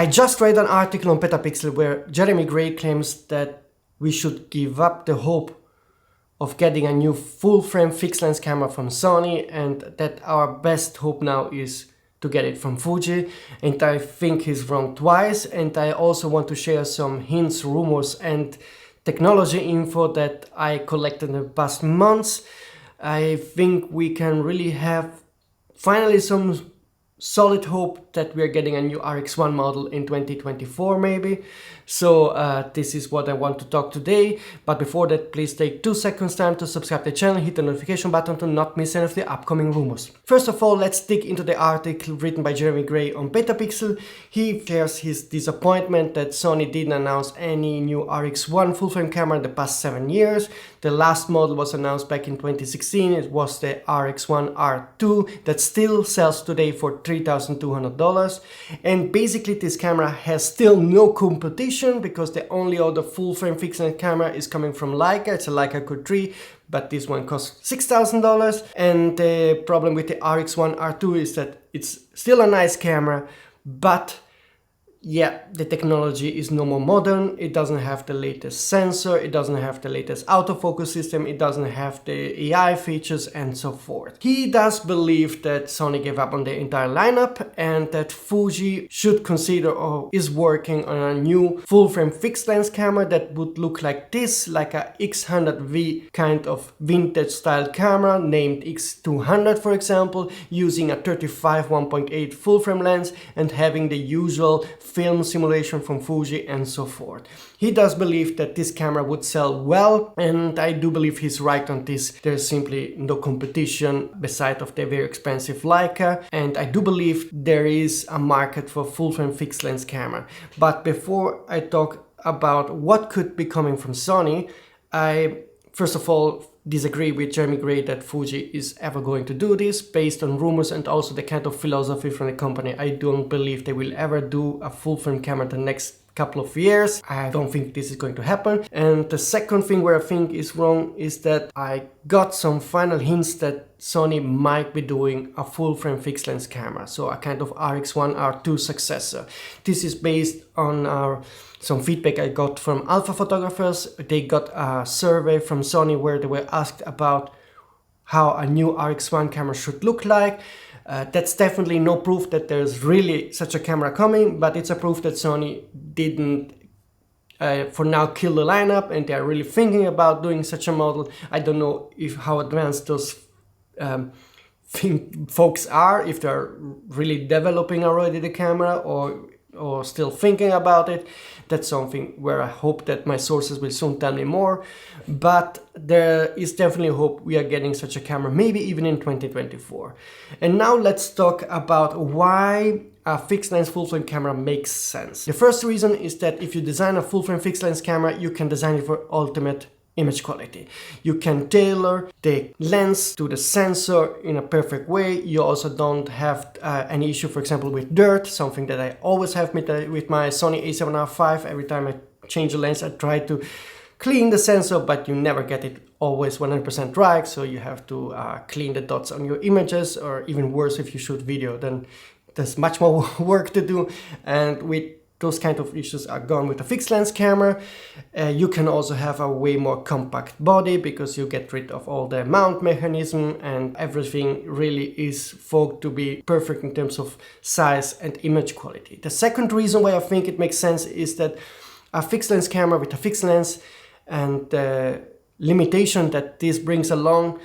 I just read an article on PetaPixel where Jeremy Gray claims that we should give up the hope of getting a new full-frame fixed-lens camera from Sony, and that our best hope now is to get it from Fuji, and I think he's wrong twice. And I also want to share some hints, rumors and technology info that I collected in the past months. I think we can really have finally some solid hope that we are getting a new RX1 model in 2024 maybe. So this is what I want to talk today, but before that, please take 2 seconds time to subscribe to the channel, hit the notification button to not miss any of the upcoming rumors. First of all, let's dig into the article written by Jeremy Gray on PetaPixel. He shares his disappointment that Sony didn't announce any new RX1 full-frame camera in the past 7 years. The last model was announced back in 2016. It was the RX1 R2 that still sells today for $3,200, and basically this camera has still no competition because the only other full-frame fixed-lens camera is coming from Leica. It's a Leica Core 3, but this one costs $6,000. And the problem with the RX1 R2 is that it's still a nice camera, but yeah, the technology is no more modern. It doesn't have the latest sensor, it doesn't have the latest autofocus system, it doesn't have the AI features and so forth. He does believe that Sony gave up on the entire lineup and that Fuji should consider or is working on a new full-frame fixed-lens camera that would look like this, like a X100V kind of vintage style camera named X200 for example, using a 35 1.8 full-frame lens and having the usual film simulation from Fuji and so forth. He does believe that this camera would sell well, and I do believe he's right on this. There's simply no competition beside of the very expensive Leica, and I do believe there is a market for full-frame fixed lens camera. But before I talk about what could be coming from Sony, I first of all disagree with Jeremy Gray that Fuji is ever going to do this based on rumors and also the kind of philosophy from the company. I don't believe they will ever do a full-frame camera the next couple of years. I don't think this is going to happen. And the second thing where I think is wrong is that I got some final hints that Sony might be doing a full-frame fixed-lens camera, so a kind of RX1 R2 successor. This is based on some feedback I got from alpha photographers. They got a survey from Sony where they were asked about how a new RX1 camera should look like. That's definitely no proof that there's really such a camera coming, but it's a proof that Sony didn't for now kill the lineup and they are really thinking about doing such a model. I don't know how advanced those folks are, if they're really developing already the camera or still thinking about it. That's something where I hope that my sources will soon tell me more, but there is definitely hope we are getting such a camera, maybe even in 2024. And now let's talk about why a fixed lens full frame camera makes sense. The first reason is that if you design a full frame fixed lens camera, you can design it for ultimate image quality. You can tailor the lens to the sensor in a perfect way. You also don't have any issue, for example, with dirt, something that I always have with my Sony a7R5. Every time I change the lens, I try to clean the sensor, but you never get it always 100% right. So you have to clean the dots on your images, or even worse, if you shoot video, then there's much more work to do. And with those kind of issues are gone with a fixed lens camera. You can also have a way more compact body because you get rid of all the mount mechanism and everything really is thought to be perfect in terms of size and image quality. The second reason why I think it makes sense is that a fixed lens camera with a fixed lens and the limitation that this brings along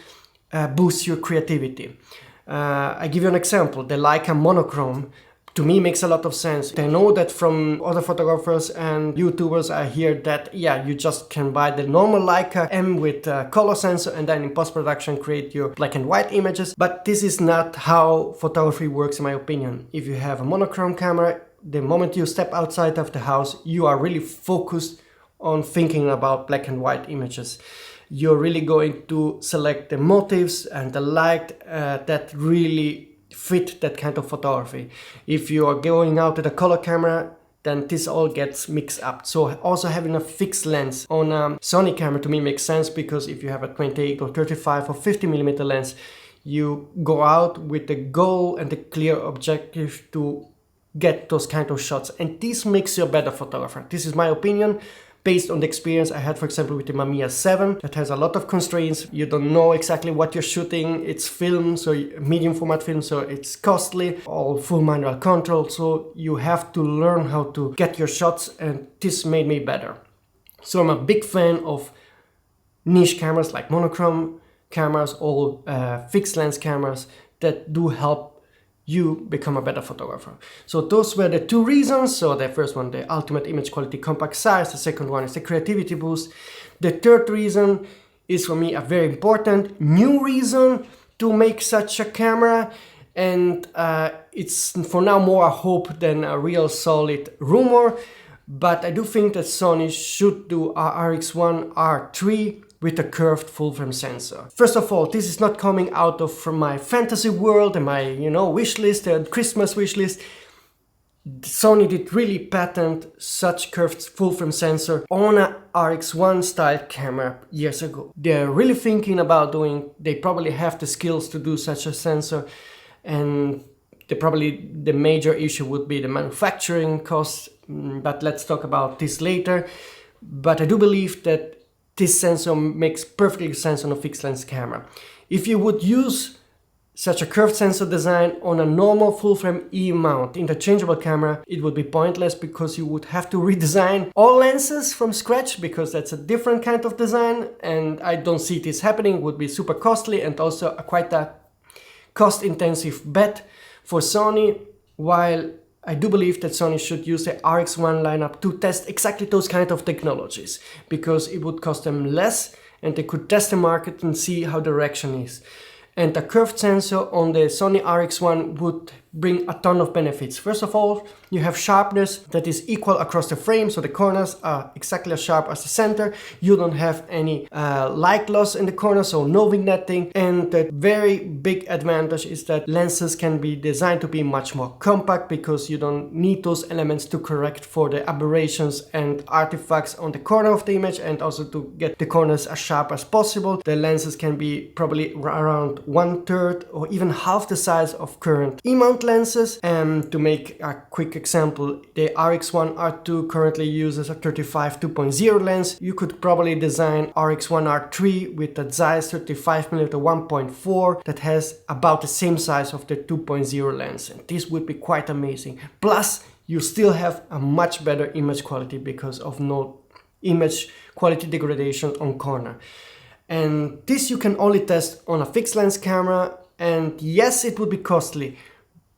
boosts your creativity. I give you an example. The Leica monochrome to me makes a lot of sense. I know that from other photographers and YouTubers I hear that, yeah, you just can buy the normal Leica M with a color sensor and then in post-production create your black and white images. But this is not how photography works in my opinion. If you have a monochrome camera, the moment you step outside of the house, you are really focused on thinking about black and white images. You're really going to select the motifs and the light that really fit that kind of photography. If you are going out with a color camera, then this all gets mixed up. So also having a fixed lens on a Sony camera to me makes sense, because if you have a 28 or 35 or 50mm lens, you go out with the goal and the clear objective to get those kind of shots, and this makes you a better photographer. This is my opinion based on the experience I had, for example, with the Mamiya 7 that has a lot of constraints. You don't know exactly what you're shooting. It's film, so medium format film, so it's costly, all full manual control, so you have to learn how to get your shots, and this made me better. So I'm a big fan of niche cameras like monochrome cameras or fixed lens cameras that do help you become a better photographer. So those were the two reasons. So the first one, the ultimate image quality compact size. The second one is the creativity boost. The third reason is for me a very important new reason to make such a camera. And it's for now more a hope than a real solid rumor. But I do think that Sony should do a RX1 R3 with a curved full-frame sensor. First of all, this is not coming out of from my fantasy world and my, wish list and Christmas wish list. Sony did really patent such curved full-frame sensor on a RX1 style camera years ago. They're really thinking about they probably have the skills to do such a sensor, and the major issue would be the manufacturing costs, but let's talk about this later. But I do believe that this sensor makes perfectly sense on a fixed lens camera. If you would use such a curved sensor design on a normal full frame E mount interchangeable camera, it would be pointless because you would have to redesign all lenses from scratch, because that's a different kind of design, and I don't see this happening. It would be super costly and also quite a cost intensive bet for Sony, while I do believe that Sony should use the RX1 lineup to test exactly those kind of technologies, because it would cost them less and they could test the market and see how the reaction is. And a curved sensor on the Sony RX1 would bring a ton of benefits. First of all, you have sharpness that is equal across the frame, so the corners are exactly as sharp as the center. You don't have any light loss in the corners, so no vignetting. And the very big advantage is that lenses can be designed to be much more compact, because you don't need those elements to correct for the aberrations and artifacts on the corner of the image, and also to get the corners as sharp as possible. The lenses can be probably around 1/3 or even half the size of current E-mount lenses. To make a quick example, the RX1 R2 currently uses a 35 2.0 lens. You could probably design RX1 R3 with a Zeiss 35mm 1.4 that has about the same size of the 2.0 lens, and this would be quite amazing. Plus, you still have a much better image quality because of no image quality degradation on corner. And this you can only test on a fixed lens camera, and yes, it would be costly,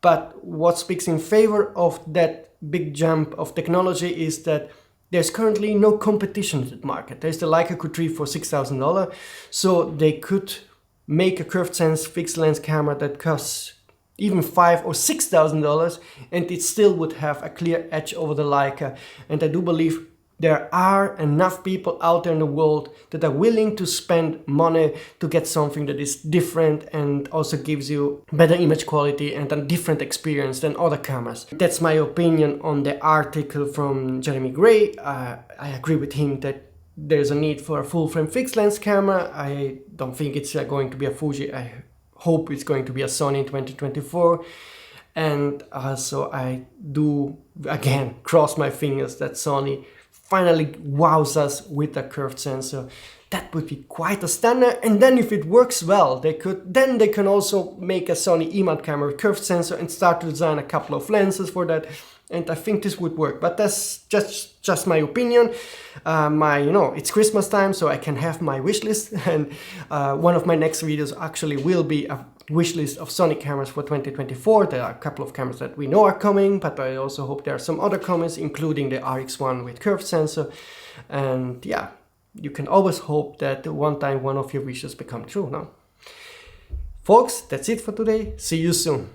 but what speaks in favor of that big jump of technology is that there's currently no competition in the market. There's the Leica Q3 for $6,000, so they could make a curved sense fixed lens camera that costs even $5,000 or $6,000, and it still would have a clear edge over the Leica. And I do believe there are enough people out there in the world that are willing to spend money to get something that is different and also gives you better image quality and a different experience than other cameras. That's my opinion on the article from Jeremy Gray. I agree with him that there's a need for a full-frame fixed lens camera. I don't think it's going to be a Fuji. I hope it's going to be a Sony in 2024. And also I do, again, cross my fingers that Sony finally wows us with a curved sensor. That would be quite a standard. And then if it works well, they can also make a Sony E-mount camera with curved sensor and start to design a couple of lenses for that. And I think this would work, but that's just my opinion. It's Christmas time, so I can have my wish list, and one of my next videos actually will be a wish list of Sony cameras for 2024. There are a couple of cameras that we know are coming, but I also hope there are some other comments, including the RX1 with curved sensor. And yeah, you can always hope that one time one of your wishes become true, no? Folks, that's it for today. See you soon.